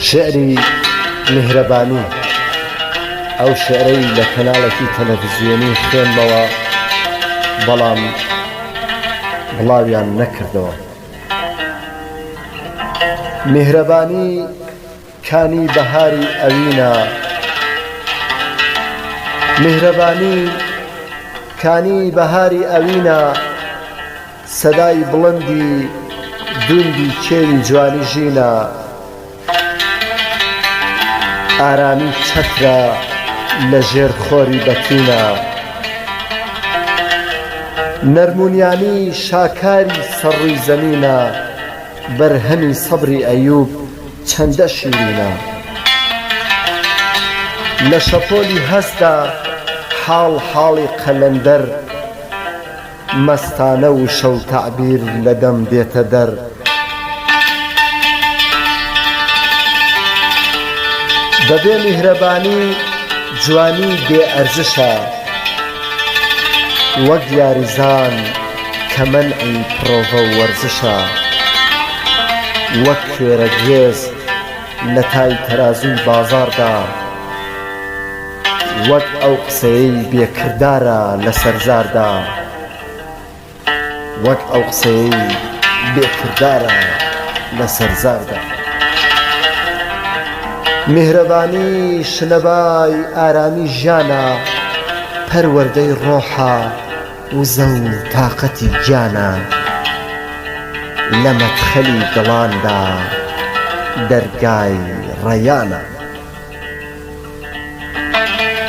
شعری میهرەبانی ئەو شعرەی لە کەناڵێکی تەلەڤیزیۆنی خوێنمەوە بەڵام بڵاویان نەکردەوە. میهرەبانی کانی بەهاری ئەوینە، میهرەبانی کانی بەهاری ئەوینە، سەدای بڵندی دوندی کێوی جوانی ژینە، ئارامی چەترە لە ژێر خۆری بەتینە، نەرمونیانی شاکاری سەڕووی زەمینە، بەرهەمی سەبری ئەیوب چەندە شیرینە، لە شەپۆلی هەستا حاڵ حاڵی قەلەندەر، مەستانە و شەو تەعبیر لە دەم دێتە دەر، بەبێ میهرەبانی جوانی بێ ئەرزشە، وەک یاریزان کە مەنعی پرۆڤە و وەرزشە، وەک کوێرە گوێز لە تای تەرازوی بازاردا، وەک ئەو قسەیەی بێکردارە لە سەرزاردا، وەک ئەو قسەیەی بێکردارە لە سەرزاردا. میهرەبانی شنەبای ئارامی ژیانە، پەروەردەی ڕۆحە وزە و تاقەتی گیانە، لە مەدخەلی دڵاندا دەرگای ڕەیانە،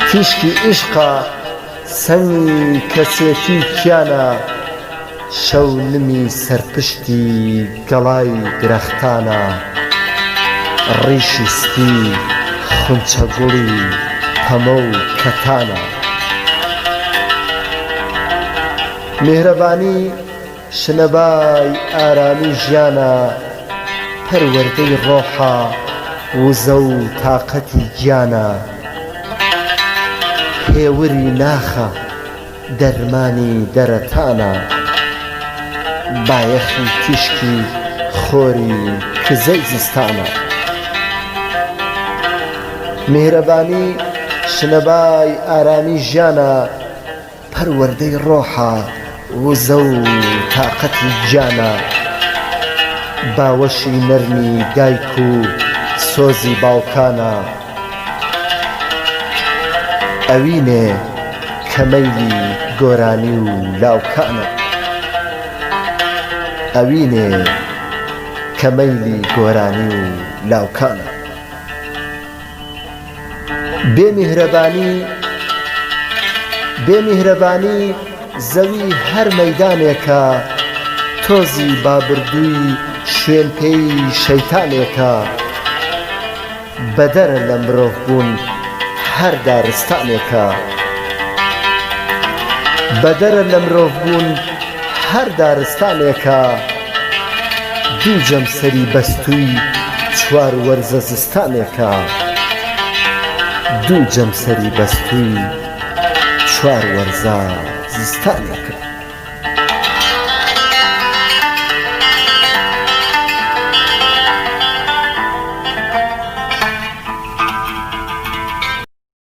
تیشکی عیشقە سەنگی کەسێتی کیانە، شەو نمی سەرپشتی گەڵای درەختانە، ڕیشی سپی خونچە گوڵی پەمە و کەتانە. میهرەبانی شنەبای ئارامی ژیانە، پەروەردەی ڕۆحە وزە و تاقەتی گیانە، هێوری ناخە دەرمانی دەرەتانە، بایەخی تیشکی خۆری کزەی زستانە. میهرەبانی شنەبای ئارامی ژیانە، پەروەردەی ڕۆحە وزە و تاقەتی گیانە، باوەشی نەرمی دایک و سۆزی باوکانە، ئەوینێ کە مەیلی گۆرانی و لاوکانە، ئەوینێ کە مەیلی گۆرانی و لاوکانە. بێمیهرەبانی زەوی هەر مەیدانێکە، تۆزی بابردووی شوێنپێی شەیتانێکە، بەدەرە لە مرۆڤ بوون هەر دارستانێکە، بەدەرە لە مرۆڤ بوون هەر دارستانێکە، دوو جەمسەری بەستووی چوار وەرزە زستانێکە، دوو جەمسەری بەستووی چوار وەرزە زستانێکە.